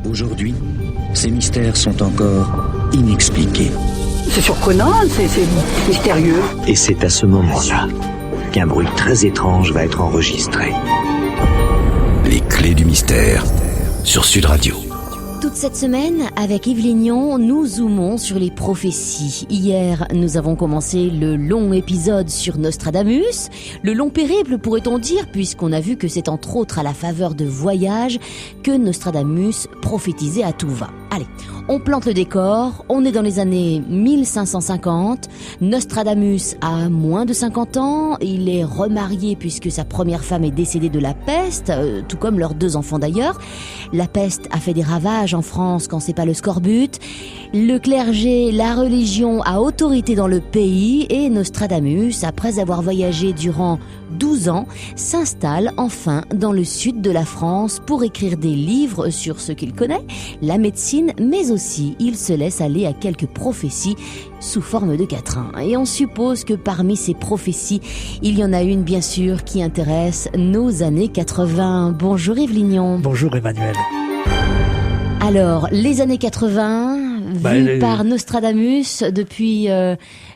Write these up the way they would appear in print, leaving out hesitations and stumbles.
Aujourd'hui, ces mystères sont encore inexpliqués. C'est surprenant, c'est mystérieux. Et c'est à ce moment-là qu'un bruit très étrange va être enregistré. Les clés du mystère sur Sud Radio. Toute cette semaine, avec Yves Lignon, nous zoomons sur les prophéties. Hier, nous avons commencé le long épisode sur Nostradamus. Le long périple, pourrait-on dire, puisqu'on a vu que c'est entre autres à la faveur de voyages que Nostradamus prophétisait à tout va. Allez, on plante le décor, on est dans les années 1550. Nostradamus a moins de 50 ans, il est remarié puisque sa première femme est décédée de la peste, tout comme leurs 2 enfants d'ailleurs. La peste a fait des ravages en France quand c'est pas le scorbut. Le clergé, la religion a autorité dans le pays et Nostradamus, après avoir voyagé durant 12 ans, s'installe enfin dans le sud de la France pour écrire des livres sur ce qu'il connaît, la médecine, mais aussi il se laisse aller à quelques prophéties sous forme de quatrains. Et on suppose que parmi ces prophéties, il y en a une bien sûr qui intéresse nos années 80. Bonjour Yves Lignon. Bonjour Emmanuel. Alors, les années 80, vues par Nostradamus depuis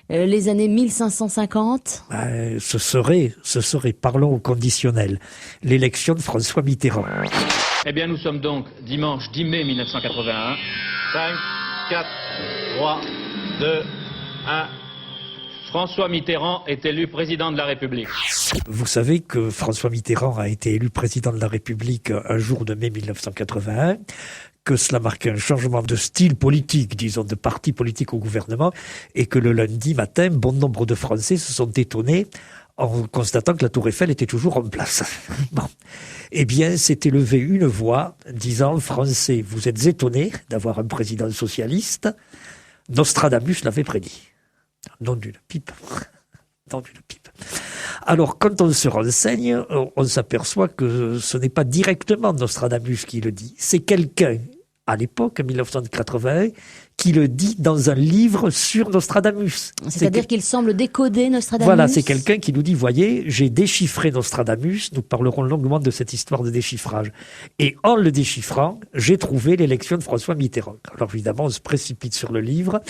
les années 1550. Ce serait, parlons au conditionnel, l'élection de François Mitterrand. Eh bien, nous sommes donc dimanche 10 mai 1981. 5, 4, 3, 2, 1. François Mitterrand est élu président de la République. Vous savez que François Mitterrand a été élu président de la République un jour de mai 1981, que cela marquait un changement de style politique, disons, de parti politique au gouvernement, et que le lundi matin, bon nombre de Français se sont étonnés en constatant que la Tour Eiffel était toujours en place. Bon. Eh bien, s'est élevée une voix disant « Français, vous êtes étonnés d'avoir un président socialiste ?» Nostradamus l'avait prédit. Non d'une pipe. Non d'une pipe. Alors, quand on se renseigne, on s'aperçoit que ce n'est pas directement Nostradamus qui le dit. C'est quelqu'un, à l'époque, en 1981, qui le dit dans un livre sur Nostradamus. C'est-à-dire qu'il semble décoder Nostradamus. Voilà, c'est quelqu'un qui nous dit, voyez, j'ai déchiffré Nostradamus, nous parlerons longuement de cette histoire de déchiffrage. Et en le déchiffrant, j'ai trouvé l'élection de François Mitterrand. Alors évidemment, on se précipite sur le livre,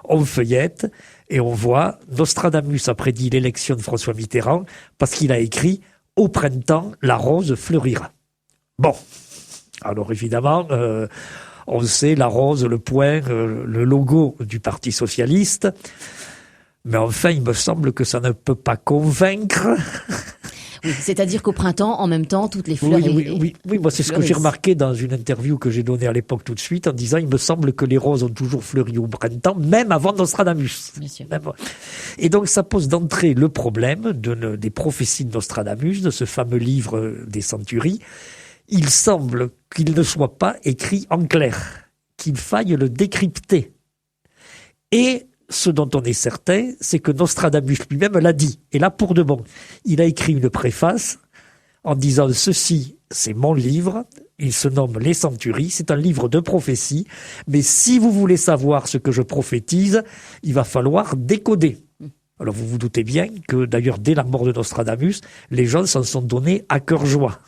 on feuillette, et on voit, Nostradamus a prédit l'élection de François Mitterrand parce qu'il a écrit « Au printemps, la rose fleurira ». Bon, alors évidemment, on sait, la rose, le point, le logo du Parti socialiste. Mais enfin, il me semble que ça ne peut pas convaincre. Oui, c'est-à-dire qu'au printemps, en même temps, toutes les fleurs... Oui, moi c'est ce que j'ai remarqué dans une interview que j'ai donnée à l'époque tout de suite, en disant, il me semble que les roses ont toujours fleuri au printemps, même avant Nostradamus. Bien sûr. Et donc ça pose d'entrée le problème des prophéties de Nostradamus, de ce fameux livre des centuries. Il semble qu'il ne soit pas écrit en clair, qu'il faille le décrypter. Et ce dont on est certain, c'est que Nostradamus lui-même l'a dit, et là pour de bon. Il a écrit une préface en disant « Ceci, c'est mon livre, il se nomme Les Centuries, c'est un livre de prophétie, mais si vous voulez savoir ce que je prophétise, il va falloir décoder. » Alors vous vous doutez bien que d'ailleurs dès la mort de Nostradamus, les gens s'en sont donnés à cœur joie.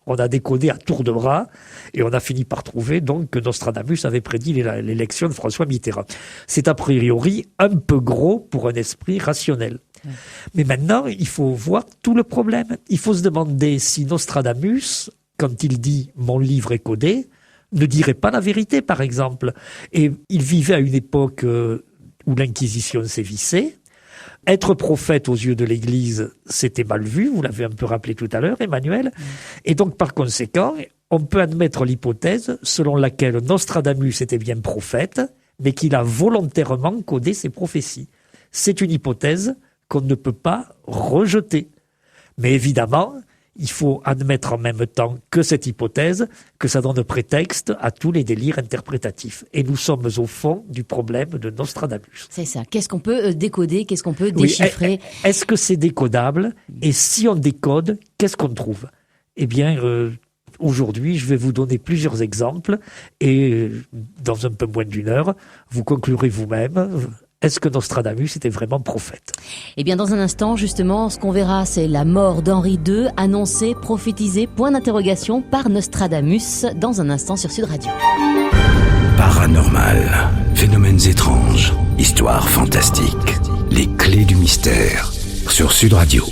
On a décodé à tour de bras et on a fini par trouver donc que Nostradamus avait prédit l'élection de François Mitterrand. C'est a priori un peu gros pour un esprit rationnel. Mais maintenant, il faut voir tout le problème. Il faut se demander si Nostradamus, quand il dit « mon livre est codé », ne dirait pas la vérité par exemple. Et il vivait à une époque où l'Inquisition sévissait. Être prophète aux yeux de l'Église, c'était mal vu, vous l'avez un peu rappelé tout à l'heure, Emmanuel. Et donc, par conséquent, on peut admettre l'hypothèse selon laquelle Nostradamus était bien prophète, mais qu'il a volontairement codé ses prophéties. C'est une hypothèse qu'on ne peut pas rejeter. Mais évidemment, il faut admettre en même temps que cette hypothèse, que ça donne prétexte à tous les délires interprétatifs. Et nous sommes au fond du problème de Nostradamus. C'est ça. Qu'est-ce qu'on peut décoder? Qu'est-ce qu'on peut déchiffrer? Est-ce que c'est décodable? Et si on décode, qu'est-ce qu'on trouve? Eh bien, aujourd'hui, je vais vous donner plusieurs exemples et dans un peu moins d'1 heure, vous conclurez vous-même Est-ce que Nostradamus était vraiment prophète? Eh bien, dans un instant, justement, ce qu'on verra, c'est la mort d'Henri II, annoncée, prophétisée, point d'interrogation, par Nostradamus, dans un instant sur Sud Radio. Paranormal, phénomènes étranges, histoires fantastiques, les clés du mystère, sur Sud Radio.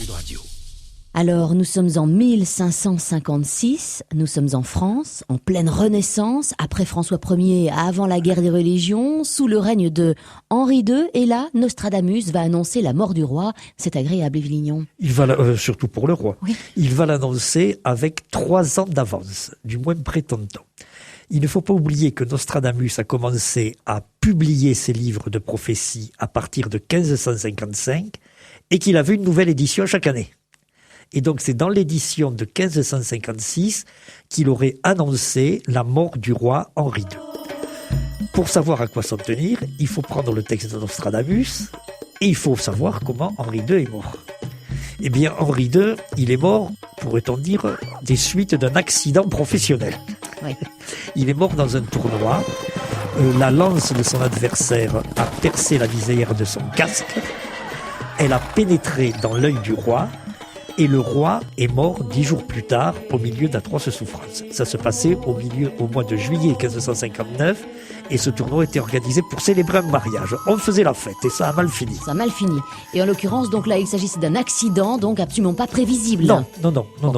Alors, nous sommes en 1556, nous sommes en France, en pleine Renaissance, après François Ier, avant la guerre des religions, sous le règne de Henri II, et là, Nostradamus va annoncer la mort du roi. C'est agréable, Yves-Lignon. Il va, surtout pour le roi, oui. Il va l'annoncer avec 3 ans d'avance, du moins prétend-on. Il ne faut pas oublier que Nostradamus a commencé à publier ses livres de prophéties à partir de 1555, et qu'il avait une nouvelle édition chaque année. Et donc c'est dans l'édition de 1556 qu'il aurait annoncé la mort du roi Henri II. Pour savoir à quoi s'en tenir, il faut prendre le texte de Nostradamus et il faut savoir comment Henri II est mort. Eh bien Henri II, il est mort, pourrait-on dire, des suites d'un accident professionnel. Oui. Il est mort dans un tournoi. La lance de son adversaire a percé la visière de son casque. Elle a pénétré dans l'œil du roi. Et le roi est mort 10 jours plus tard, au milieu d'atroces souffrances. Ça se passait au mois de juillet 1559, et ce tournoi était organisé pour célébrer un mariage. On faisait la fête, et ça a mal fini. Ça a mal fini. Et en l'occurrence, donc là, il s'agissait d'un accident, donc absolument pas prévisible. Non,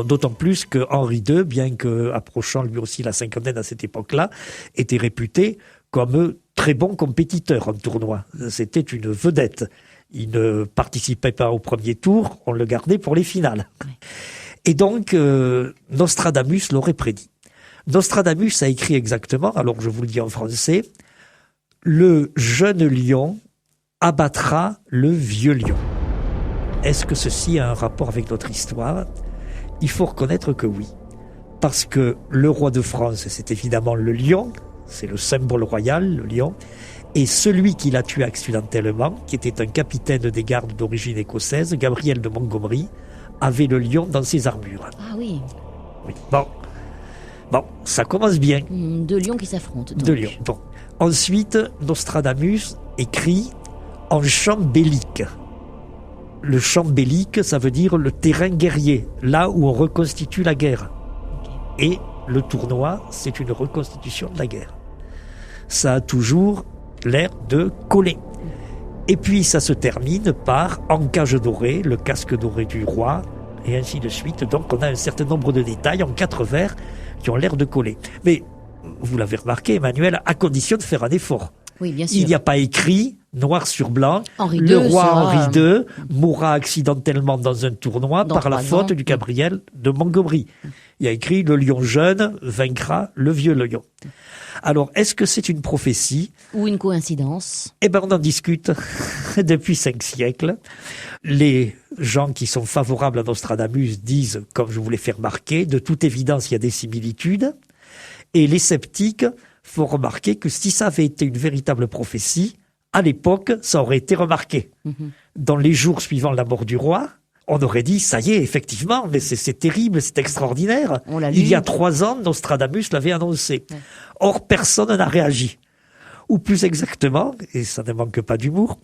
d'autant plus que Henri II, bien que approchant lui aussi la cinquantaine à cette époque-là, était réputé comme très bon compétiteur en tournoi. C'était une vedette. Il ne participait pas au premier tour, on le gardait pour les finales. Oui. Et donc, Nostradamus l'aurait prédit. Nostradamus a écrit exactement, alors je vous le dis en français, « Le jeune lion abattra le vieux lion ». Est-ce que ceci a un rapport avec notre histoire? Il faut reconnaître que oui. Parce que le roi de France, c'est évidemment le lion, c'est le symbole royal, le lion. Et celui qui l'a tué accidentellement, qui était un capitaine des gardes d'origine écossaise, Gabriel de Montgomery, avait le lion dans ses armures. Ah oui. Oui. Bon, ça commence bien. 2 lions qui s'affrontent. 2 lions. Bon. Ensuite, Nostradamus écrit en chant bélique. Le chant bélique, ça veut dire le terrain guerrier, là où on reconstitue la guerre. Okay. Et le tournoi, c'est une reconstitution de la guerre. Ça a toujours l'air de coller. Et puis ça se termine par en cage dorée, le casque doré du roi, et ainsi de suite. Donc on a un certain nombre de détails en 4 vers qui ont l'air de coller. Mais vous l'avez remarqué, Emmanuel, à condition de faire un effort. Oui, bien sûr. Il n'y a pas écrit, noir sur blanc, Henri le II roi sera... Henri II mourra accidentellement dans un tournoi par la faute du Gabriel de Montgomery. Il y a écrit, le lion jeune vaincra le vieux lion. Alors, est-ce que c'est une prophétie? Ou une coïncidence? Eh bien, on en discute depuis 5 siècles. Les gens qui sont favorables à Nostradamus disent, comme je vous l'ai fait remarquer, de toute évidence, il y a des similitudes. Et les sceptiques font remarquer que si ça avait été une véritable prophétie, à l'époque, ça aurait été remarqué. Dans les jours suivant la mort du roi, on aurait dit, ça y est, effectivement, mais c'est terrible, c'est extraordinaire. Il y a 3 ans, Nostradamus l'avait annoncé. Ouais. Or, personne n'a réagi. Ou plus exactement, et ça ne manque pas d'humour,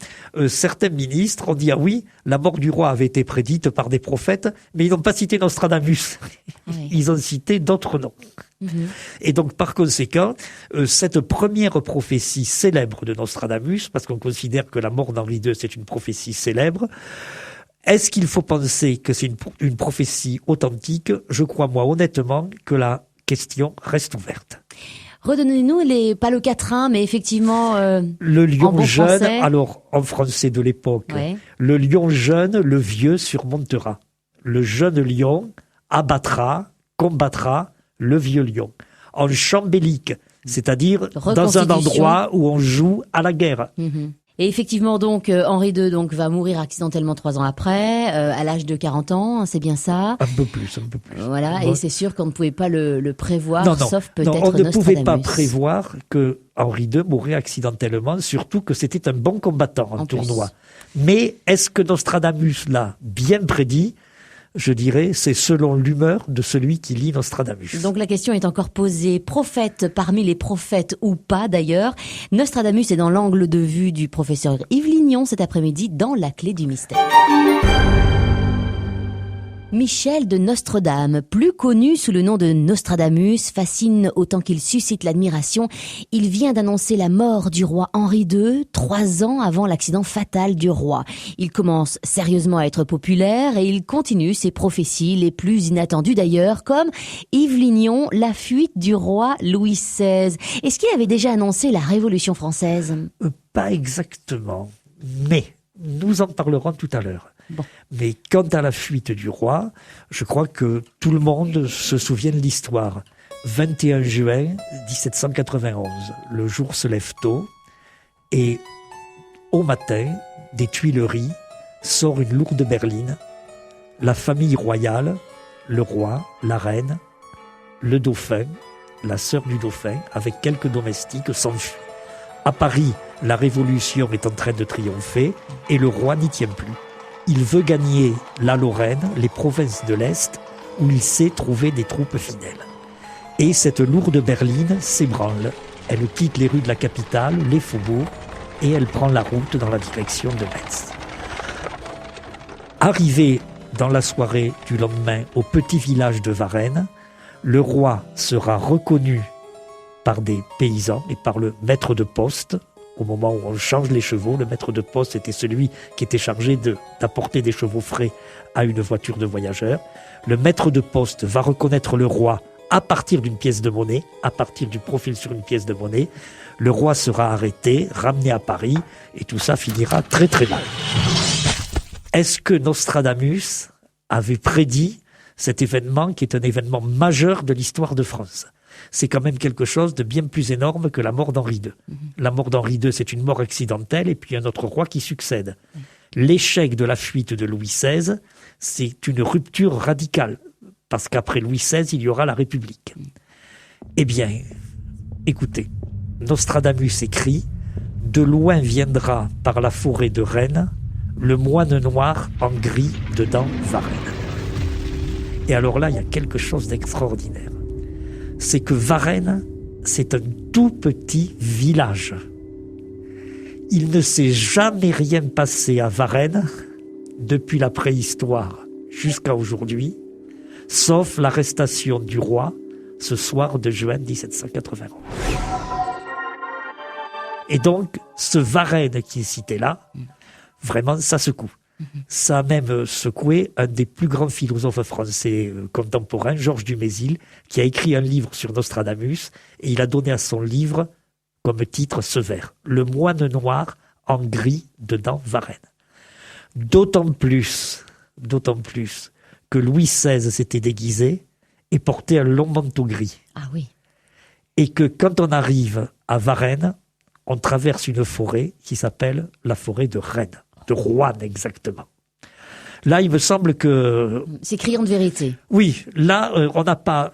certains ministres ont dit, ah oui, la mort du roi avait été prédite par des prophètes, mais ils n'ont pas cité Nostradamus. Oui. Ils ont cité d'autres noms. Et donc, par conséquent, cette première prophétie célèbre de Nostradamus, parce qu'on considère que la mort d'Henri II, c'est une prophétie célèbre, est-ce qu'il faut penser que c'est une prophétie authentique? Je crois, moi, honnêtement, que la question reste ouverte. Redonnez-nous pas le quatrain, mais effectivement le lion en bon jeune, français. Alors en français de l'époque, ouais. Le lion jeune, le vieux surmontera. Le jeune lion abattra, combattra le vieux lion. En chant bélique, c'est-à-dire dans un endroit où on joue à la guerre. Et effectivement, donc, Henri II va mourir accidentellement 3 ans après, à l'âge de 40 ans, c'est bien ça? Un peu plus. Voilà, et c'est sûr qu'on ne pouvait pas le prévoir, sauf peut-être on ne pouvait pas Nostradamus. prévoir que Henri II mourrait accidentellement, surtout que c'était un bon combattant en tournoi. Mais est-ce que Nostradamus l'a bien prédit? je dirais, c'est selon l'humeur de celui qui lit Nostradamus. Donc la question est encore posée, prophète parmi les prophètes ou pas d'ailleurs. Nostradamus est dans l'angle de vue du professeur Yves Lignon cet après-midi dans La Clé du Mystère. Michel de Nostredame, plus connu sous le nom de Nostradamus, fascine autant qu'il suscite l'admiration. Il vient d'annoncer la mort du roi Henri II, 3 ans avant l'accident fatal du roi. Il commence sérieusement à être populaire et il continue ses prophéties les plus inattendues d'ailleurs, comme Yves Lignon, la fuite du roi Louis XVI. Est-ce qu'il avait déjà annoncé la Révolution française ? Pas exactement, mais nous en parlerons tout à l'heure. Bon. Mais quant à la fuite du roi, je crois que tout le monde se souvient de l'histoire. 21 juin 1791, le jour se lève tôt et au matin, des Tuileries sort une lourde berline. La famille royale, le roi, la reine, le dauphin, la sœur du dauphin, avec quelques domestiques, s'enfuient. À Paris, la Révolution est en train de triompher et le roi n'y tient plus. Il veut gagner la Lorraine, les provinces de l'Est, où il sait trouver des troupes fidèles. Et cette lourde berline s'ébranle. Elle quitte les rues de la capitale, les faubourgs, et elle prend la route dans la direction de Metz. Arrivé dans la soirée du lendemain au petit village de Varennes, le roi sera reconnu par des paysans et par le maître de poste. Au moment où on change les chevaux, le maître de poste était celui qui était chargé d'apporter des chevaux frais à une voiture de voyageurs. Le maître de poste va reconnaître le roi à partir d'une pièce de monnaie, à partir du profil sur une pièce de monnaie. Le roi sera arrêté, ramené à Paris, et tout ça finira très très mal. Est-ce que Nostradamus avait prédit cet événement qui est un événement majeur de l'histoire de France ? C'est quand même quelque chose de bien plus énorme que la mort d'Henri II. La mort d'Henri II, c'est une mort accidentelle et puis un autre roi qui succède. L'échec de la fuite de Louis XVI, c'est une rupture radicale, parce qu'après Louis XVI, il y aura la République. Eh bien, écoutez, Nostradamus écrit « De loin viendra par la forêt de Rennes le moine noir en gris dedans Varennes. » Et alors là, il y a quelque chose d'extraordinaire. C'est que Varennes, c'est un tout petit village. Il ne s'est jamais rien passé à Varennes depuis la préhistoire jusqu'à aujourd'hui, sauf l'arrestation du roi ce soir de juin 1791. Et donc, ce Varennes qui est cité là, vraiment, ça secoue. Ça a même secoué un des plus grands philosophes français contemporains, Georges Dumézil, qui a écrit un livre sur Nostradamus, et il a donné à son livre comme titre ce vers, « Le moine noir en gris dedans Varennes ». D'autant plus que Louis XVI s'était déguisé et portait un long manteau gris. Ah oui. Et que quand on arrive à Varennes, on traverse une forêt qui s'appelle la forêt de Rennes. De Roanne, exactement. Là, il me semble que... C'est criant de vérité. Oui, là,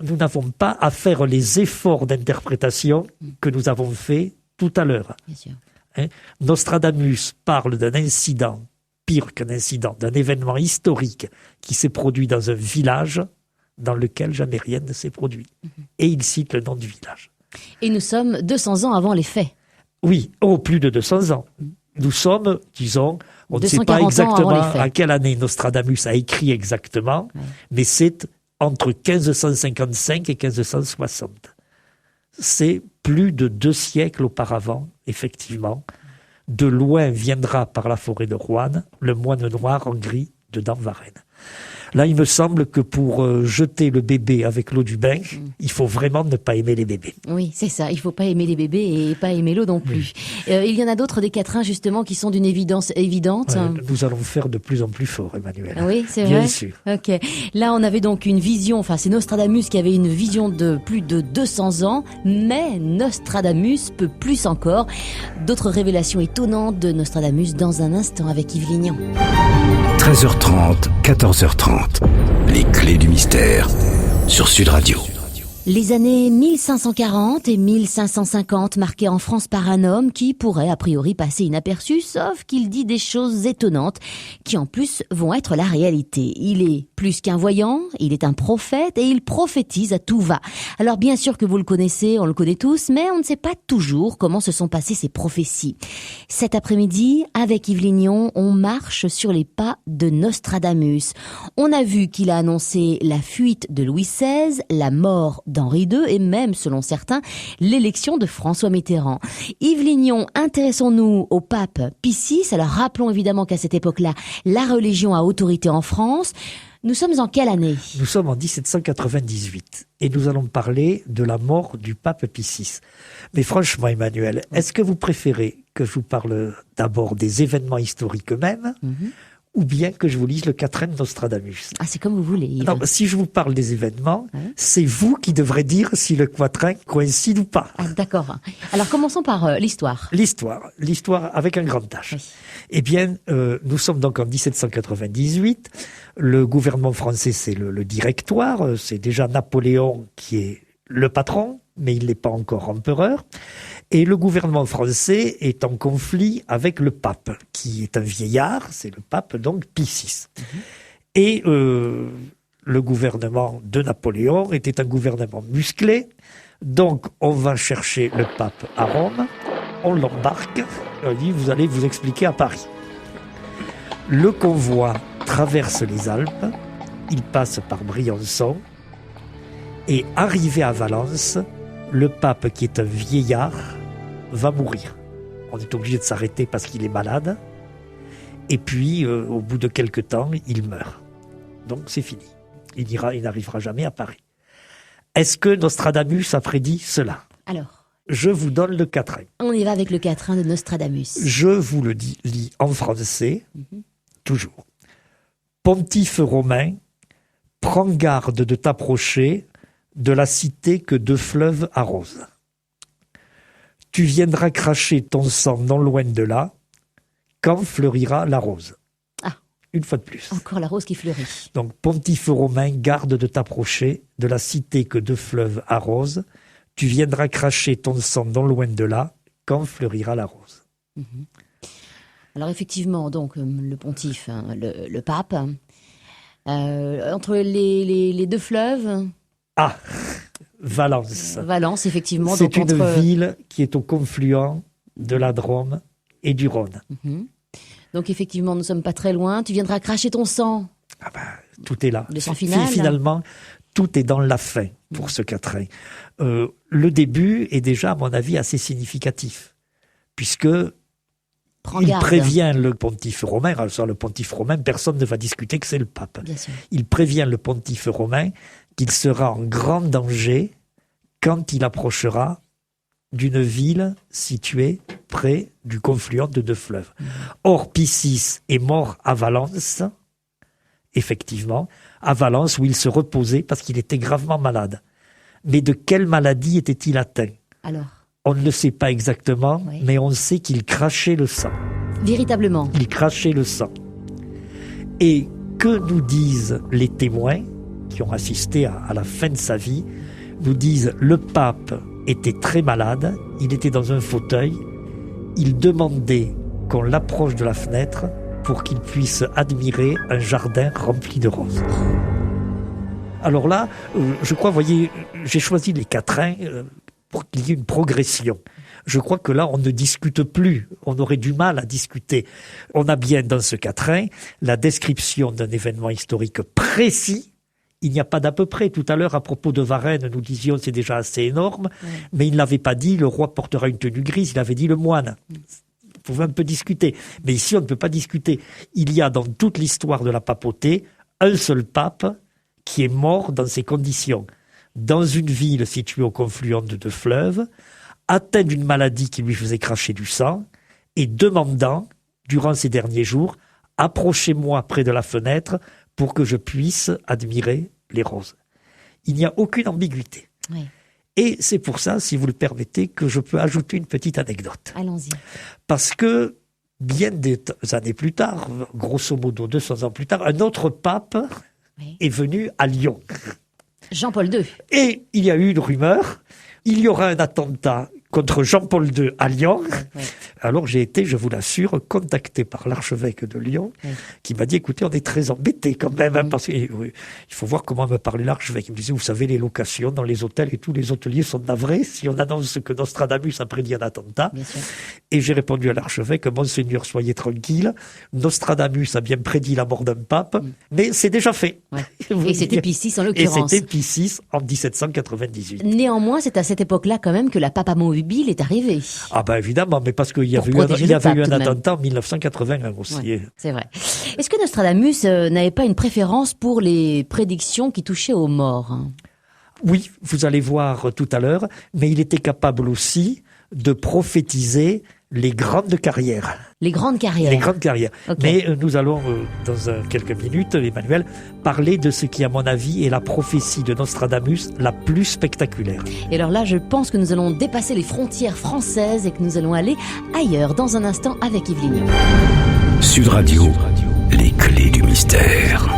nous n'avons pas à faire les efforts d'interprétation que nous avons fait tout à l'heure. Bien sûr. Nostradamus parle d'un incident, pire qu'un incident, d'un événement historique qui s'est produit dans un village dans lequel jamais rien ne s'est produit. Et il cite le nom du village. Et nous sommes 200 ans avant les faits. Oui, plus de 200 ans. Nous sommes, disons, on ne sait pas 240 ans exactement avant les faits. à quelle année Nostradamus a écrit exactement, mais c'est entre 1555 et 1560. C'est plus de 2 siècles auparavant, effectivement. De loin viendra par la forêt de Roanne le moine noir en gris dedans Varennes. Là, il me semble que pour jeter le bébé avec l'eau du bain, il faut vraiment ne pas aimer les bébés. Oui, c'est ça. Il faut pas aimer les bébés et pas aimer l'eau non plus. Il y en a d'autres des quatrains, justement, qui sont d'une évidence évidente. Nous allons faire de plus en plus fort, Emmanuel. Oui, c'est Bien vrai. sûr. Ok. Là, on avait donc une vision, enfin, c'est Nostradamus qui avait une vision de plus de 200 ans, mais Nostradamus peut plus encore. D'autres révélations étonnantes de Nostradamus dans un instant avec Yves Lignon. 13h30, 14h30. Les clés du mystère sur Sud Radio. Les années 1540 et 1550 marquées en France par un homme qui pourrait a priori passer inaperçu, sauf qu'il dit des choses étonnantes qui en plus vont être la réalité. Il est plus qu'un voyant, il est un prophète et il prophétise à tout va. Alors bien sûr que vous le connaissez, on le connaît tous, mais on ne sait pas toujours comment se sont passées ces prophéties. Cet après-midi, avec Yves Lignon, on marche sur les pas de Nostradamus. On a vu qu'il a annoncé la fuite de Louis XVI, la mort d'Henri II et même, selon certains, l'élection de François Mitterrand. Yves Lignon, intéressons-nous au pape Pie VI. Alors rappelons évidemment qu'à cette époque-là, la religion a autorité en France. Nous sommes en quelle année ? Nous sommes en 1798 et nous allons parler de la mort du pape Pie VI. Mais franchement, Emmanuel, est-ce que vous préférez que je vous parle d'abord des événements historiques eux-mêmes ou bien que je vous lise le quatrain de Nostradamus? Ah, c'est comme vous voulez, Yves. Non, si je vous parle des événements, c'est vous qui devrez dire si le quatrain coïncide ou pas. Ah, d'accord. Alors commençons par l'histoire. L'histoire avec un grand H. Oui. Eh bien, nous sommes donc en 1798. Le gouvernement français, c'est le directoire. C'est déjà Napoléon qui est le patron, mais il n'est pas encore empereur. Et le gouvernement français est en conflit avec le pape, qui est un vieillard, c'est le pape donc Pie VI. Et le gouvernement de Napoléon était un gouvernement musclé, donc on va chercher le pape à Rome, on l'embarque, on dit vous allez vous expliquer à Paris. Le convoi traverse les Alpes, il passe par Briançon, et arrivé à Valence, le pape qui est un vieillard va mourir. On est obligé de s'arrêter parce qu'il est malade. Et puis, au bout de quelques temps, il meurt. Donc, c'est fini. Il n'arrivera jamais à Paris. Est-ce que Nostradamus a prédit cela ? Alors, Je vous donne le quatrain. on y va avec le quatrain de Nostradamus. Je vous le lis en français, toujours. Pontife romain, prends garde de t'approcher de la cité que deux fleuves arrosent. Tu viendras cracher ton sang non loin de là, quand fleurira la rose. Ah. Une fois de plus. Encore la rose qui fleurit. Donc, pontife romain, garde de t'approcher de la cité que deux fleuves arrosent. Tu viendras cracher ton sang non loin de là, quand fleurira la rose. Alors effectivement, donc le pontife, le pape, entre les deux fleuves, Ah, Valence. Valence, effectivement. C'est donc une entre... ville qui est au confluent de la Drôme et du Rhône. Donc effectivement, nous ne sommes pas très loin. Tu viendras cracher ton sang. Ah ben, tout est là. Le sang final. Finalement, tout est dans la fin pour ce quatrain. Le début est déjà, à mon avis, assez significatif, puisque Prends il garde. prévient le pontife romain. Alors, le pontife romain, personne ne va discuter que c'est le pape. Bien sûr. Il prévient le pontife romain qu'il sera en grand danger quand il approchera d'une ville située près du confluent de deux fleuves. Or, Pie VI est mort à Valence, effectivement, à Valence où il se reposait parce qu'il était gravement malade. Mais de quelle maladie était-il atteint ? Alors, On ne le sait pas exactement, Oui. mais on sait qu'il crachait le sang. véritablement. Il crachait le sang. Et que nous disent les témoins qui ont assisté à la fin de sa vie, nous disent le pape était très malade, il était dans un fauteuil, il demandait qu'on l'approche de la fenêtre pour qu'il puisse admirer un jardin rempli de roses. Alors là, je crois, voyez, j'ai choisi les quatrains pour qu'il y ait une progression. Je crois que là, on ne discute plus. On aurait du mal à discuter. On a bien dans ce quatrain la description d'un événement historique précis. Il n'y a pas d'à peu près. Tout à l'heure, à propos de Varennes, nous disions c'est déjà assez énorme, mais il n'avait pas dit le roi portera une tenue grise, il avait dit le moine. Vous pouvez un peu discuter. Mais ici, on ne peut pas discuter. Il y a dans toute l'histoire de la papauté un seul pape qui est mort dans ces conditions. Dans une ville située au confluent de deux fleuves, atteint d'une maladie qui lui faisait cracher du sang, et demandant, durant ces derniers jours, approchez-moi près de la fenêtre pour que je puisse admirer les roses. Il n'y a aucune ambiguïté. Oui. Et c'est pour ça, si vous le permettez, que je peux ajouter une petite anecdote. Allons-y. Parce que, bien des années plus tard, grosso modo 200 ans plus tard, un autre pape Oui. est venu à Lyon. Jean-Paul II. Et il y a eu une rumeur, il y aura un attentat contre Jean-Paul II à Lyon. Oui. Alors j'ai été, je vous l'assure, contacté par l'archevêque de Lyon, qui m'a dit, écoutez, on est très embêtés quand même, hein, parce qu'il faut voir comment me parlait l'archevêque. Il me disait, vous savez, les locations dans les hôtels et tous les hôteliers sont navrés si on annonce que Nostradamus a prédit un attentat. Bien sûr. Et j'ai répondu à l'archevêque, Monseigneur, soyez tranquille, Nostradamus a bien prédit la mort d'un pape, mais c'est déjà fait. Ouais. Et c'était Pie VI en Et l'occurrence. c'était Pie VI en 1798. Néanmoins, c'est à cette époque-là quand même que la papamobile est arrivée. Ah ben évidemment, mais parce qu'il y Pour avait protéger le pape, eu tout un de même. attentat en 1981 aussi. Ouais, c'est vrai. Est-ce que Nostradamus n'avait pas une préférence pour les prédictions qui touchaient aux morts, hein? Oui, vous allez voir tout à l'heure, mais il était capable aussi de prophétiser les grandes carrières. Les grandes carrières. Les grandes carrières. Ok. Mais nous allons, quelques minutes, Emmanuel, parler de ce qui, à mon avis, est la prophétie de Nostradamus la plus spectaculaire. Et alors là, je pense que nous allons dépasser les frontières françaises et que nous allons aller ailleurs dans un instant avec Yves Lignon. Sud Radio, les clés du mystère.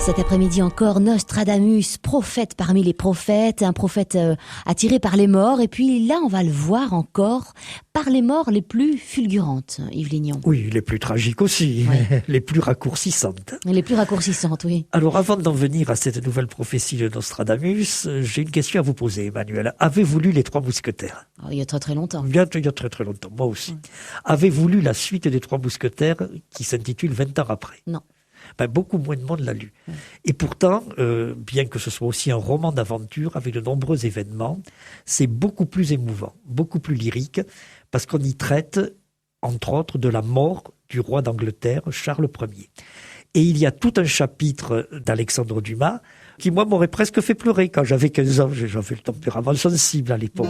Cet après-midi encore, Nostradamus, prophète parmi les prophètes, un prophète attiré par les morts. Et puis là, on va le voir encore, par les morts les plus fulgurantes, Yves Lignon. Oui, les plus tragiques aussi, Oui. les plus raccourcissantes. Les plus raccourcissantes, oui. Alors, avant d'en venir à cette nouvelle prophétie de Nostradamus, j'ai une question à vous poser, Emmanuel. Avez-vous lu Les Trois Mousquetaires ? Oh, il y a très très longtemps. Il y a très très longtemps, moi aussi. Avez-vous lu la suite des Trois Mousquetaires qui s'intitule 20 ans après ? Non. Ben, beaucoup moins de monde l'a lu. Et pourtant, bien que ce soit aussi un roman d'aventure avec de nombreux événements, c'est beaucoup plus émouvant, beaucoup plus lyrique, parce qu'on y traite, entre autres, de la mort du roi d'Angleterre, Charles Ier. Et il y a tout un chapitre d'Alexandre Dumas qui, moi, m'aurait presque fait pleurer quand j'avais 15 ans. J'avais le tempérament sensible à l'époque.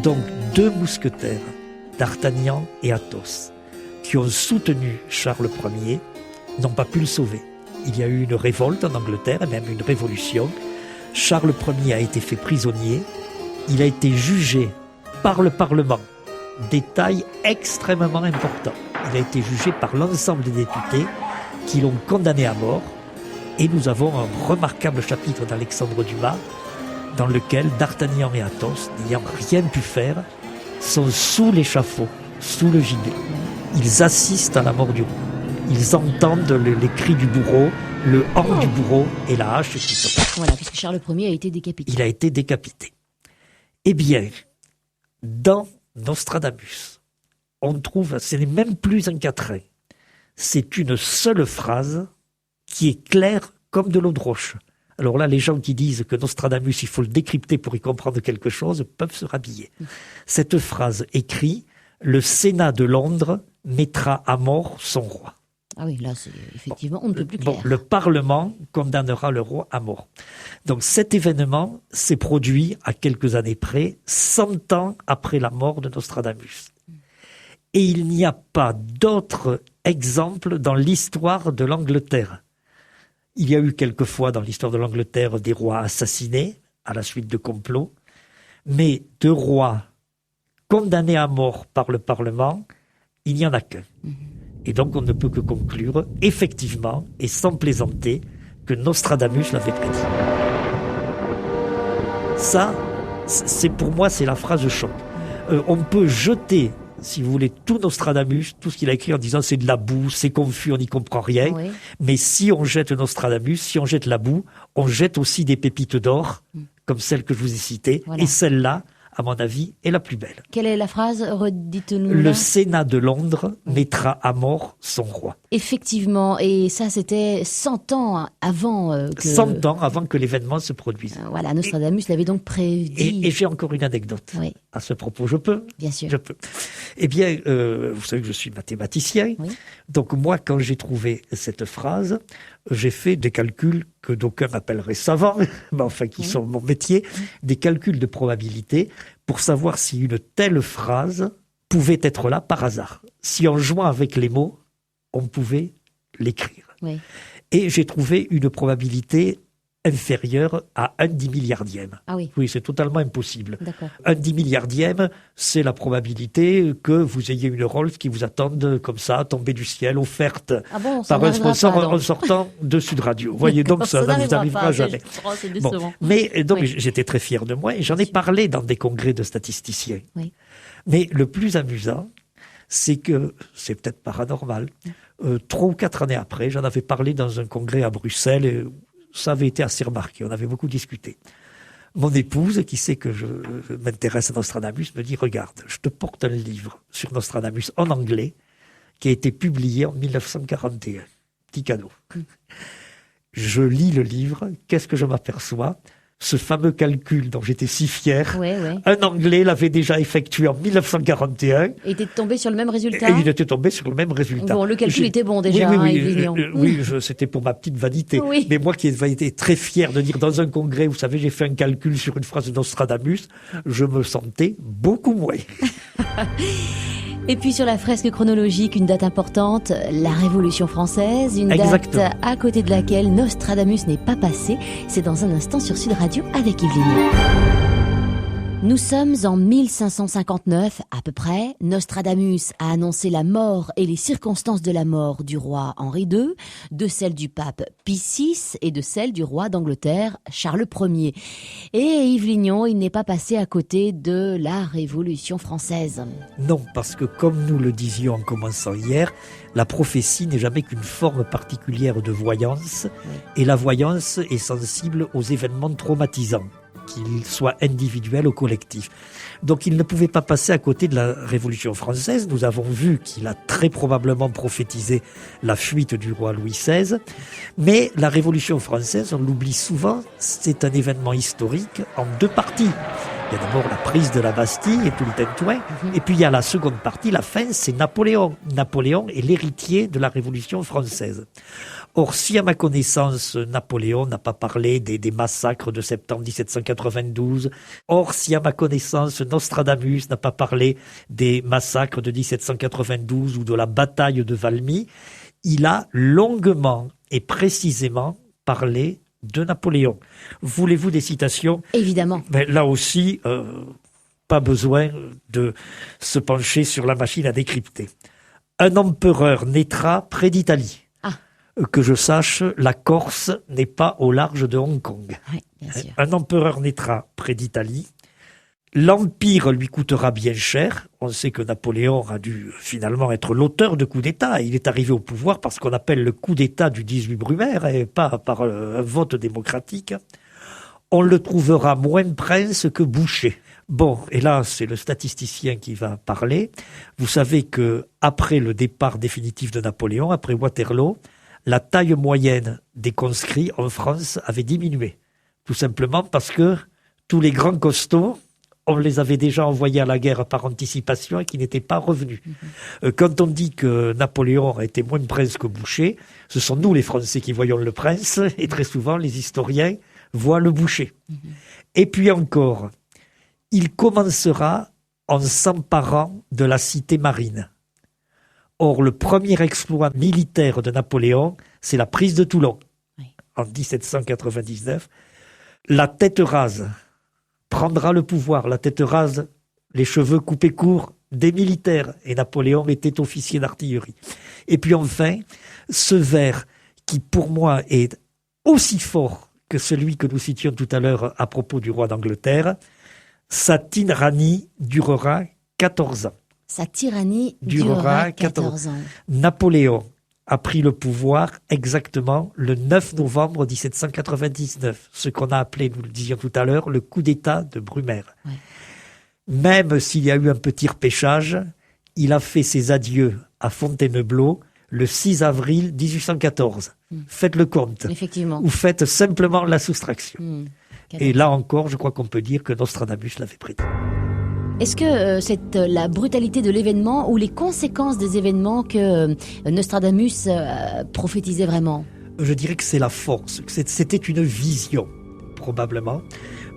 Donc, deux mousquetaires, D'Artagnan et Athos, qui ont soutenu Charles Ier, n'ont pas pu le sauver. Il y a eu une révolte en Angleterre, et même une révolution. Charles Ier a été fait prisonnier. Il a été jugé par le Parlement. Détail extrêmement important. Il a été jugé par l'ensemble des députés qui l'ont condamné à mort. Et nous avons un remarquable chapitre d'Alexandre Dumas dans lequel D'Artagnan et Athos, n'ayant rien pu faire, sont sous l'échafaud, sous le gibet. Ils assistent à la mort du roi. Ils entendent les cris du bourreau, le hant du bourreau et la hache qui tombe. Voilà, puisque Charles Ier a été décapité. Il a été décapité. Eh bien, dans Nostradamus, on trouve, ce n'est même plus un quatrain, c'est une seule phrase qui est claire comme de l'eau de roche. Alors là, les gens qui disent que Nostradamus, il faut le décrypter pour y comprendre quelque chose, peuvent se rhabiller. Cette phrase écrit, le Sénat de Londres mettra à mort son roi. Ah oui, là, c'est effectivement, on ne peut plus Bon, clair. le Parlement condamnera le roi à mort. Donc cet événement s'est produit à quelques années près, 100 ans après la mort de Nostradamus. Et il n'y a pas d'autre exemple dans l'histoire de l'Angleterre. Il y a eu quelquefois dans l'histoire de l'Angleterre des rois assassinés à la suite de complots, mais de rois condamnés à mort par le Parlement, il n'y en a qu'un. Et donc on ne peut que conclure, effectivement, et sans plaisanter, que Nostradamus l'avait prédit. Ça, c'est pour moi, c'est la phrase choc. On peut jeter, si vous voulez, tout Nostradamus, tout ce qu'il a écrit en disant c'est de la boue, c'est confus, on n'y comprend rien. Oui. Mais si on jette Nostradamus, si on jette la boue, on jette aussi des pépites d'or, comme celle que je vous ai citée. Voilà. Et celle-là, à mon avis, est la plus belle. Quelle est la phrase? Redites-nous. Le Sénat de Londres mettra à mort son roi. Effectivement, et ça c'était 100 ans avant que... 100 ans avant que l'événement se produise. Voilà, Nostradamus l'avait donc prédit. Et j'ai encore une anecdote Oui, à ce propos. Je peux? bien sûr. Je peux. Eh bien, vous savez que je suis mathématicien. Oui. Donc moi, quand j'ai trouvé cette phrase, j'ai fait des calculs que d'aucuns appelleraient savants, mais enfin qui sont mon métier, des calculs de probabilité pour savoir si une telle phrase pouvait être là par hasard. Si en jouant avec les mots, on pouvait l'écrire. Oui. Et j'ai trouvé une probabilité inférieur à 1/10 milliardième. Ah oui, Oui, c'est totalement impossible. d'accord. 1/10 milliardième, c'est la probabilité que vous ayez une Rolls qui vous attende comme ça, tombée du ciel, offerte Ah bon, ça par un n'arrivera sponsor pas, donc. en sortant de Sud Radio. Vous voyez, donc ça ne vous arrivera pas, jamais. c'est Bon. décevant. Mais donc Oui. j'étais très fier de moi et j'en ai parlé dans des congrès de statisticiens. Oui. Mais le plus amusant, c'est que, c'est peut-être paranormal, 3 ou 4 années après, j'en avais parlé dans un congrès à Bruxelles et ça avait été assez remarqué, on avait beaucoup discuté. Mon épouse, qui sait que je m'intéresse à Nostradamus, me dit, regarde, je te porte un livre sur Nostradamus en anglais qui a été publié en 1941. Petit cadeau. Je lis le livre, qu'est-ce que je m'aperçois ? Ce fameux calcul dont j'étais si fier, Ouais, ouais. un Anglais l'avait déjà effectué en 1941 Et t'es tombé sur le même résultat? et il était tombé sur le même résultat. Bon, le calcul J'ai- était bon déjà, Oui, hein, oui, Yves Lignon. c'était pour ma petite vanité. Oui. Mais moi qui avais été très fier de dire dans un congrès, vous savez, j'ai fait un calcul sur une phrase de Nostradamus, je me sentais beaucoup moins. Et puis sur la fresque chronologique, une date importante, la Révolution française, une Exactement. date à côté de laquelle Nostradamus n'est pas passé. C'est dans un instant sur Sud Radio avec Yves Lignon. Nous sommes en 1559 à peu près. Nostradamus a annoncé la mort et les circonstances de la mort du roi Henri II, de celle du pape Pie VI et de celle du roi d'Angleterre Charles Ier. Et Yves Lignon, il n'est pas passé à côté de la Révolution française. Non, parce que comme nous le disions en commençant hier, la prophétie n'est jamais qu'une forme particulière de voyance, et la voyance est sensible aux événements traumatisants, qu'ils soient individuels ou collectifs. Donc il ne pouvait pas passer à côté de la Révolution française. Nous avons vu qu'il a très probablement prophétisé la fuite du roi Louis XVI. Mais la Révolution française, on l'oublie souvent, c'est un événement historique en 2 parties. Il y a d'abord la prise de la Bastille et tout le tintouin. Et puis il y a la seconde partie, la fin, c'est Napoléon. Napoléon est l'héritier de la Révolution française. Or, si à ma connaissance, Napoléon n'a pas parlé des massacres de septembre 1792, or, si à ma connaissance, Nostradamus n'a pas parlé des massacres de 1792 ou de la bataille de Valmy, il a longuement et précisément parlé de Napoléon. Voulez-vous des citations ? Évidemment. Mais là aussi, pas besoin de se pencher sur la machine à décrypter. Un empereur naîtra près d'Italie. Que je sache, la Corse n'est pas au large de Hong Kong. Oui, bien sûr. Un empereur naîtra près d'Italie. L'empire lui coûtera bien cher. On sait que Napoléon a dû finalement être l'auteur de coups d'État. Il est arrivé au pouvoir par ce qu'on appelle le coup d'État du 18 Brumaire et pas par un vote démocratique. On le trouvera moins prince que boucher. Bon, et là, c'est le statisticien qui va parler. Vous savez que après le départ définitif de Napoléon, après Waterloo, la taille moyenne des conscrits en France avait diminué. Tout simplement parce que tous les grands costauds, on les avait déjà envoyés à la guerre par anticipation et qui n'étaient pas revenus. Quand on dit que Napoléon a été moins prince que boucher, ce sont nous les Français qui voyons le prince et très souvent les historiens voient le boucher. Et puis encore, il commencera en s'emparant de la cité marine. Or, le premier exploit militaire de Napoléon, c'est la prise de Toulon, en 1799. La tête rase prendra le pouvoir, la tête rase, les cheveux coupés courts des militaires. Et Napoléon était officier d'artillerie. Et puis enfin, ce vers qui pour moi est aussi fort que celui que nous citions tout à l'heure à propos du roi d'Angleterre, sa tyrannie durera 14 ans. Sa tyrannie durera 14 ans. Napoléon a pris le pouvoir exactement le 9 novembre 1799, ce qu'on a appelé, nous le disions tout à l'heure, le coup d'État de Brumaire. Ouais. Même s'il y a eu un petit repêchage, il a fait ses adieux à Fontainebleau le 6 avril 1814. Faites le compte. Effectivement. Ou faites simplement la soustraction. Et là encore, je crois qu'on peut dire que Nostradamus l'avait prédit. Est-ce que c'est la brutalité de l'événement ou les conséquences des événements que Nostradamus prophétisait vraiment ? Je dirais que c'est la force, que c'était une vision, probablement.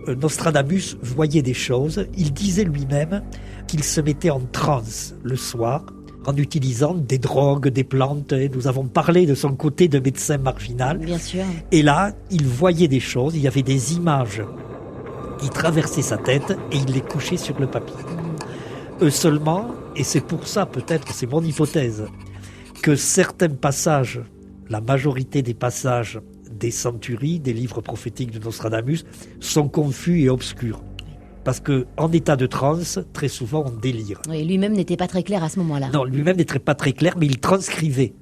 Nostradamus voyait des choses, il disait lui-même qu'il se mettait en transe le soir, en utilisant des drogues, des plantes. Et nous avons parlé de son côté de médecin marginal. Bien sûr. Et là, il voyait des choses, il y avait des images qui traversaient sa tête et il les couchait sur le papier. Seulement, et c'est pour ça peut-être, c'est mon hypothèse, que certains passages, la majorité des passages des Centuries, des livres prophétiques de Nostradamus, sont confus et obscurs. Parce qu'en état de transe, très souvent, on délire. Oui, lui-même n'était pas très clair à ce moment-là. Non, lui-même n'était pas très clair, mais il transcrivait.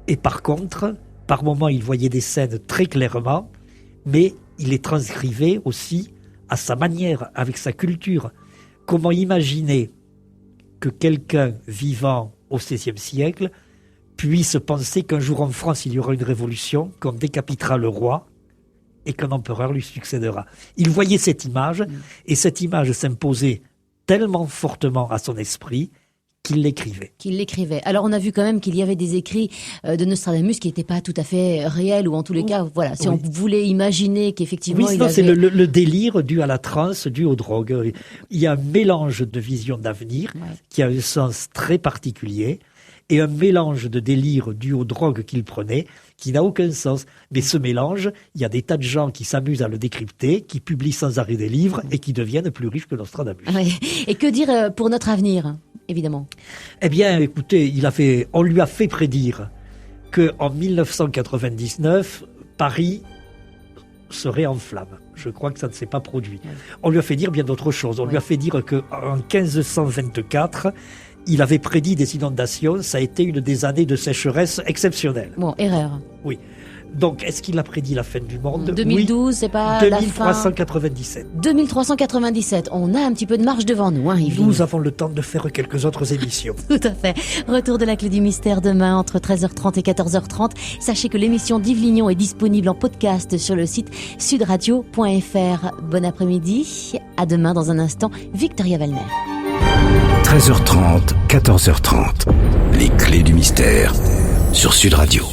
Et par contre, par moments, il voyait des scènes très clairement, mais il les transcrivait aussi à sa manière, avec sa culture. Comment imaginer que quelqu'un vivant au XVIe siècle puisse penser qu'un jour en France, il y aura une révolution, qu'on décapitera le roi et qu'un empereur lui succédera. Il voyait cette image, et cette image s'imposait tellement fortement à son esprit qu'il l'écrivait. Alors on a vu quand même qu'il y avait des écrits de Nostradamus qui n'étaient pas tout à fait réels, ou en tous les cas, voilà, si on voulait imaginer qu'effectivement il avait... c'est le délire dû à la transe, dû aux drogues. Il y a un mélange de vision d'avenir qui a un sens très particulier, et un mélange de délire dû aux drogues qu'il prenait qui n'a aucun sens. Mais ce mélange, il y a des tas de gens qui s'amusent à le décrypter, qui publient sans arrêt des livres et qui deviennent plus riches que Nostradamus. Oui. Et que dire pour notre avenir, évidemment? Eh bien, écoutez, on lui a fait prédire qu'en 1999, Paris serait en flammes. Je crois que ça ne s'est pas produit. On lui a fait dire bien d'autres choses. On lui a fait dire qu'en 1524, il avait prédit des inondations. Ça a été une des années de sécheresse exceptionnelle. Bon, erreur. Oui. Donc, est-ce qu'il a prédit la fin du monde? 2012, c'est pas la fin. 2397. 2397. On a un petit peu de marge devant nous, hein, Yves. Nous avons le temps de faire quelques autres émissions. Tout à fait. Retour de la clé du mystère demain entre 13h30 et 14h30. Sachez que l'émission d'Yves Lignon est disponible en podcast sur le site sudradio.fr. Bon après-midi. À demain dans un instant. Victoria Wellner. 13h30, 14h30. Les clés du mystère sur Sud Radio.